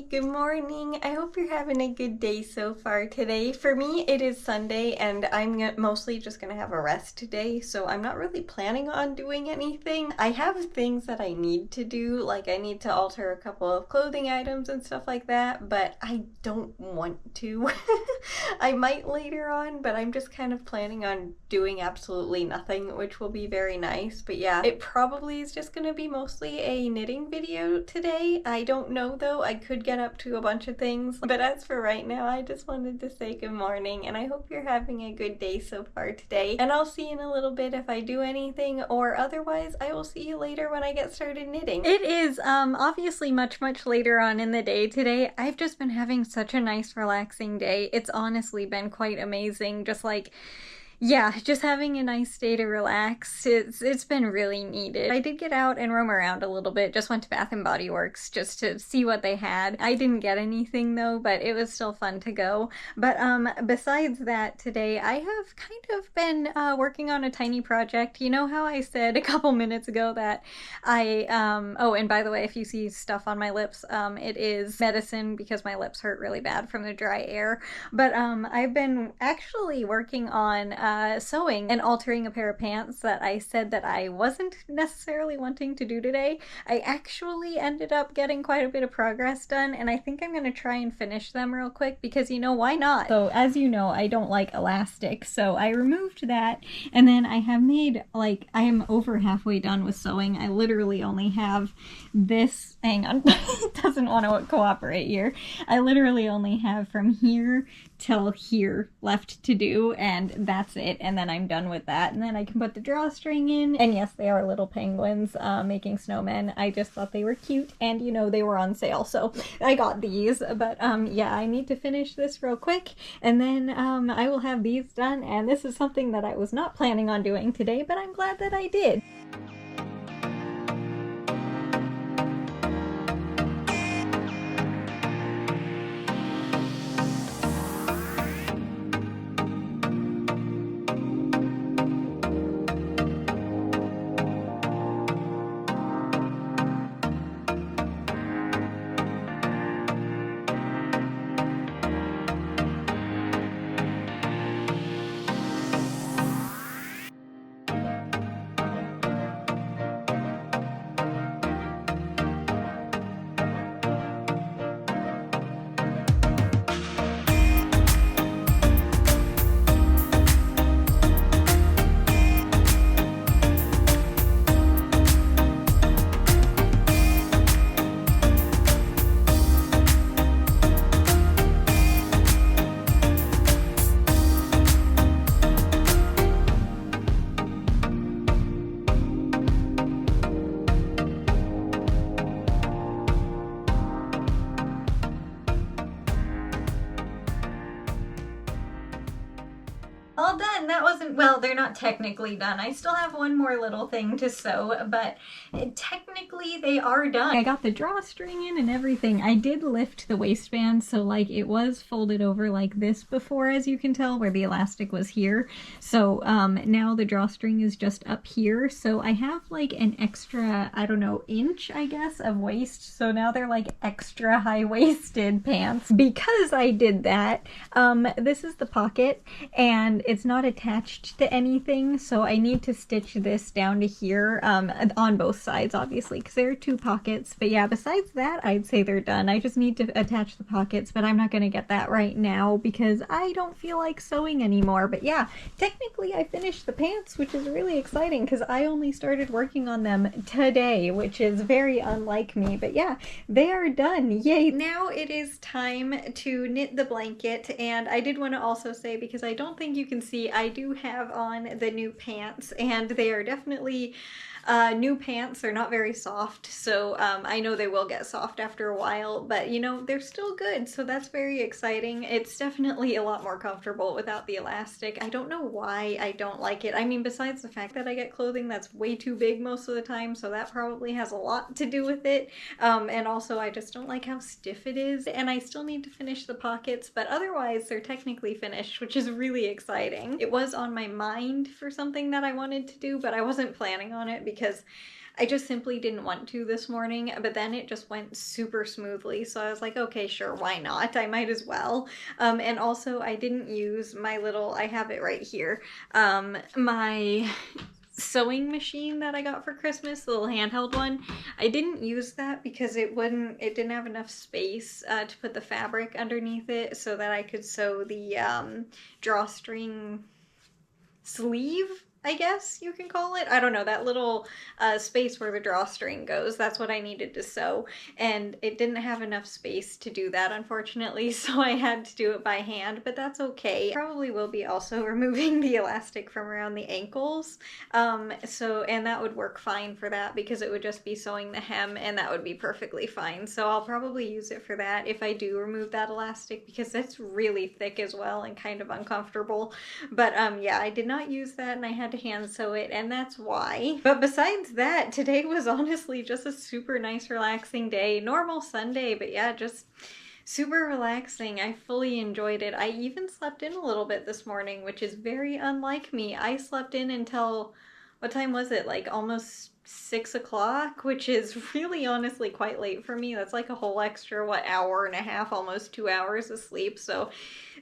good morning. I hope you're having a good day so far today. For me, it is Sunday and I'm mostly just gonna have a rest today, so I'm not really planning on doing anything. I have things that I need to do, like I need to alter a couple of clothing items and stuff like that, but I don't want to. I might later on, but I'm just kind of planning on doing absolutely nothing, which will be very nice. But yeah, it probably is just gonna be mostly a knitting video today. I don't know though, I could get up to a bunch of things, but as for right now, I just wanted to say good morning and I hope you're having a good day so far today. And I'll see you in a little bit if I do anything, or otherwise I will see you later when I get started knitting. It is obviously much later on in the day today. I've just been having such a nice relaxing day. It's honestly been quite amazing, just like yeah, just having a nice day to relax. It's been really needed. I did get out and roam around a little bit, just went to Bath & Body Works just to see what they had. I didn't get anything though, but it was still fun to go. But besides that, today I have kind of been working on a tiny project. You know how I said a couple minutes ago that I, oh, and by the way, if you see stuff on my lips, it is medicine because my lips hurt really bad from the dry air. But I've been actually working on sewing and altering a pair of pants that I said that I wasn't necessarily wanting to do today. I actually ended up getting quite a bit of progress done, and I think I'm gonna try and finish them real quick because, you know, why not? So as you know, I don't like elastic, so I removed that, and then I have made, like, I am over halfway done with sewing. I literally only have this, hang on, it doesn't want to cooperate here. I literally only have from here till here left to do, and that's it, and then I'm done with that, and then I can put the drawstring in. And yes, they are little penguins making snowmen. I just thought they were cute, and you know, they were on sale, so I got these. But yeah, I need to finish this real quick, and then I will have these done. And this is something that I was not planning on doing today, but I'm glad that I did. All done. That wasn't, well, they're not technically done. I still have one more little thing to sew, but technically they are done. I got the drawstring in and everything. I did lift the waistband, so like it was folded over like this before, as you can tell, where the elastic was here. So now the drawstring is just up here. So I have like an extra, I don't know, inch, I guess, of waist. So now they're like extra high-waisted pants. Because I did that, this is the pocket, and it's not attached to anything, so I need to stitch this down to here on both sides, obviously, because there are two pockets. But yeah, besides that, I'd say they're done. I just need to attach the pockets, but I'm not going to get that right now because I don't feel like sewing anymore. But yeah, technically I finished the pants, which is really exciting because I only started working on them today, which is very unlike me. But yeah, they are done. Yay! Now it is time to knit the blanket, and I did want to also say, because I don't think you can see, I do have on the new pants, and they are definitely new pants. They're not very soft, so I know they will get soft after a while, but you know, they're still good, so that's very exciting. It's definitely a lot more comfortable without the elastic. I don't know why I don't like it. I mean, besides the fact that I get clothing that's way too big most of the time, so that probably has a lot to do with it, and also I just don't like how stiff it is, and I still need to finish the pockets, but otherwise they're technically finished, which is really exciting. It was on my mind for something that I wanted to do, but I wasn't planning on it because I just simply didn't want to this morning, but then it just went super smoothly. So I was like, okay, sure, why not? I might as well. And also I didn't use my little, I have it right here, my sewing machine that I got for Christmas, the little handheld one. I didn't use that because it didn't have enough space to put the fabric underneath it so that I could sew the drawstring sleeve, I guess you can call it. I don't know, that little space where the drawstring goes. That's what I needed to sew. And it didn't have enough space to do that, unfortunately, so I had to do it by hand, but that's okay. Probably will be also removing the elastic from around the ankles. And that would work fine for that because it would just be sewing the hem and that would be perfectly fine. So I'll probably use it for that if I do remove that elastic because it's really thick as well and kind of uncomfortable. But yeah, I did not use that and I had to hand sew it, and that's why. But besides that, today was honestly just a super nice relaxing day. Normal Sunday, but yeah, just super relaxing. I fully enjoyed it. I even slept in a little bit this morning, which is very unlike me. I slept in until, what time was it? Like almost 6 o'clock, which is really honestly quite late for me. That's like a whole extra, what, hour and a half, almost 2 hours of sleep. So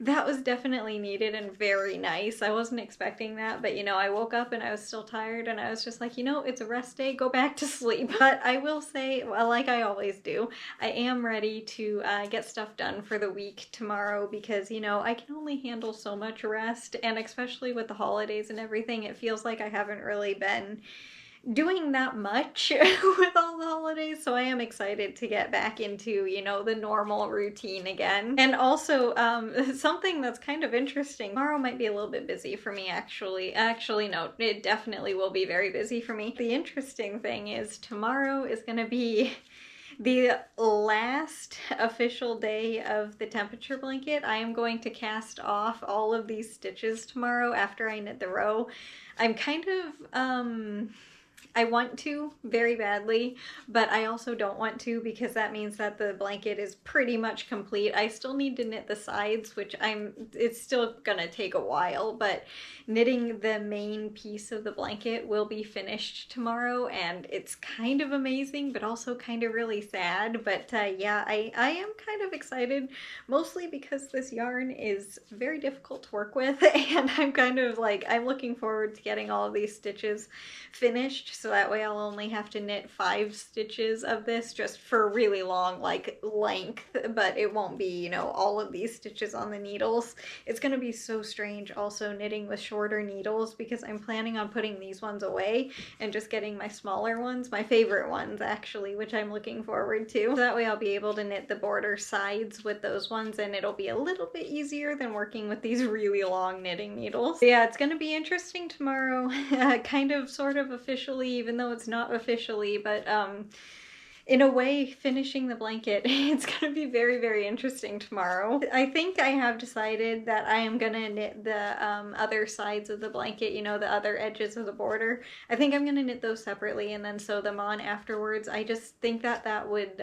that was definitely needed and very nice. I wasn't expecting that, but you know, I woke up and I was still tired and I was just like, you know, it's a rest day, go back to sleep. But I will say, well, like I always do, I am ready to get stuff done for the week tomorrow because, you know, I can only handle so much rest, and especially with the holidays and everything, it feels like I haven't really been doing that much with all the holidays, so I am excited to get back into, you know, the normal routine again. And also, something that's kind of interesting, tomorrow might be a little bit busy for me actually. Actually, no, it definitely will be very busy for me. The interesting thing is tomorrow is gonna be the last official day of the temperature blanket. I am going to cast off all of these stitches tomorrow after I knit the row. I'm kind of, I want to very badly, but I also don't want to because that means that the blanket is pretty much complete. I still need to knit the sides, which it's still gonna take a while, but knitting the main piece of the blanket will be finished tomorrow, and it's kind of amazing, but also kind of really sad. But yeah, I am kind of excited, mostly because this yarn is very difficult to work with, and I'm kind of like, I'm looking forward to getting all of these stitches finished, so that way I'll only have to knit 5 stitches of this just for really long, like, length, but it won't be, you know, all of these stitches on the needles. It's gonna be so strange also knitting with shorter needles because I'm planning on putting these ones away and just getting my smaller ones, my favorite ones actually, which I'm looking forward to. So that way I'll be able to knit the border sides with those ones, and it'll be a little bit easier than working with these really long knitting needles. So yeah, it's gonna be interesting tomorrow, kind of sort of officially, even though it's not officially, but in a way, finishing the blanket, it's gonna be very, very interesting tomorrow. I think I have decided that I am gonna knit the other sides of the blanket, you know, the other edges of the border. I think I'm gonna knit those separately and then sew them on afterwards. I just think that that would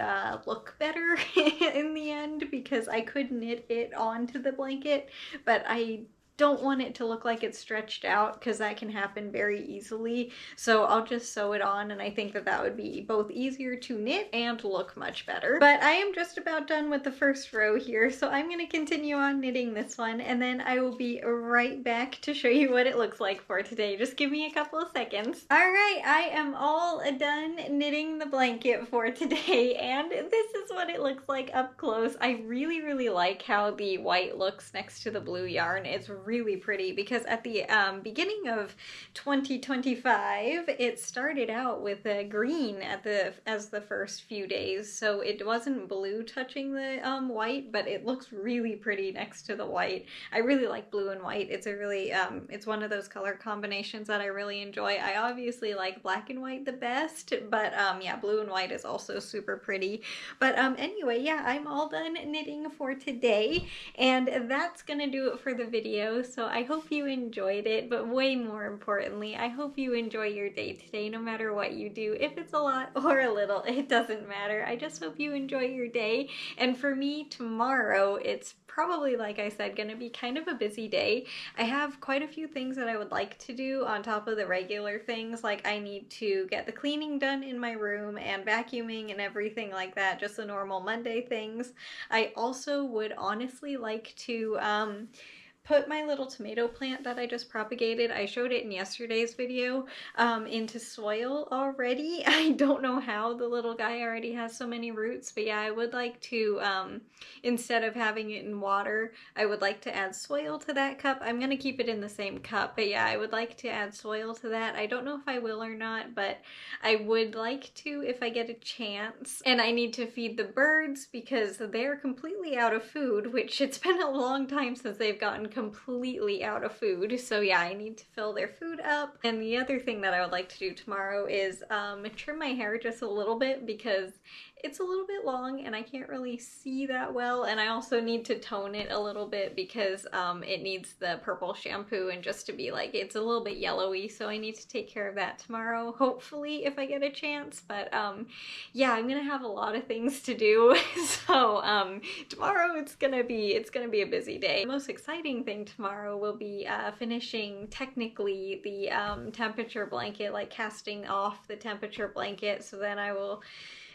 look better in the end because I could knit it onto the blanket, but I don't want it to look like it's stretched out because that can happen very easily. So I'll just sew it on, and I think that that would be both easier to knit and look much better. But I am just about done with the first row here, so I'm going to continue on knitting this one, and then I will be right back to show you what it looks like for today. Just give me a couple of seconds. Alright, I am all done knitting the blanket for today, and this is what it looks like up close. I really, really like how the white looks next to the blue yarn. It's really pretty because at the beginning of 2025 it started out with a green as the first few days, so it wasn't blue touching the white, but it looks really pretty next to the white. I really like blue and white. It's a really it's one of those color combinations that I really enjoy. I obviously like black and white the best, but yeah, blue and white is also super pretty. But anyway, yeah, I'm all done knitting for today, and that's gonna do it for the video. video, so I hope you enjoyed it, but way more importantly, I hope you enjoy your day today no matter what you do. If it's a lot or a little, it doesn't matter. I just hope you enjoy your day. And for me, tomorrow, it's probably, like I said, gonna be kind of a busy day. I have quite a few things that I would like to do on top of the regular things. Like I need to get the cleaning done in my room and vacuuming and everything like that, just the normal Monday things. I also would honestly like to put my little tomato plant that I just propagated, I showed it in yesterday's video, into soil already. I don't know how the little guy already has so many roots, but yeah, I would like to, instead of having it in water, I would like to add soil to that cup. I'm gonna keep it in the same cup, but yeah, I would like to add soil to that. I don't know if I will or not, but I would like to if I get a chance. And I need to feed the birds because they're completely out of food, which it's been a long time since they've gotten completely out of food. So yeah, I need to fill their food up. And the other thing that I would like to do tomorrow is trim my hair just a little bit because it's a little bit long and I can't really see that well, and I also need to tone it a little bit because it needs the purple shampoo and just to be like, it's a little bit yellowy, so I need to take care of that tomorrow, hopefully, if I get a chance. But yeah, I'm gonna have a lot of things to do, so tomorrow it's gonna be a busy day. The most exciting thing tomorrow will be finishing technically the temperature blanket, like casting off the temperature blanket, so then I will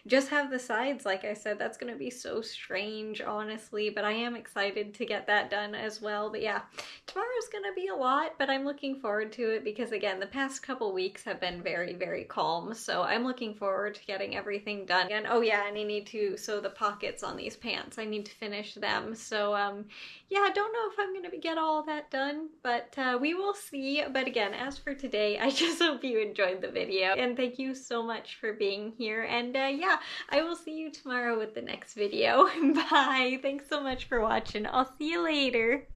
just have the sides. Like I said, that's gonna be so strange, honestly, but I am excited to get that done as well. But yeah, tomorrow's gonna be a lot, but I'm looking forward to it because again, the past couple weeks have been very, very calm, so I'm looking forward to getting everything done. And oh yeah, and I need to sew the pockets on these pants. I need to finish them. So yeah, I don't know if I'm gonna get all that done, but we will see. But again, as for today, I just hope you enjoyed the video, and thank you so much for being here. And yeah, I will see you tomorrow with the next video. Bye! Thanks so much for watching. I'll see you later.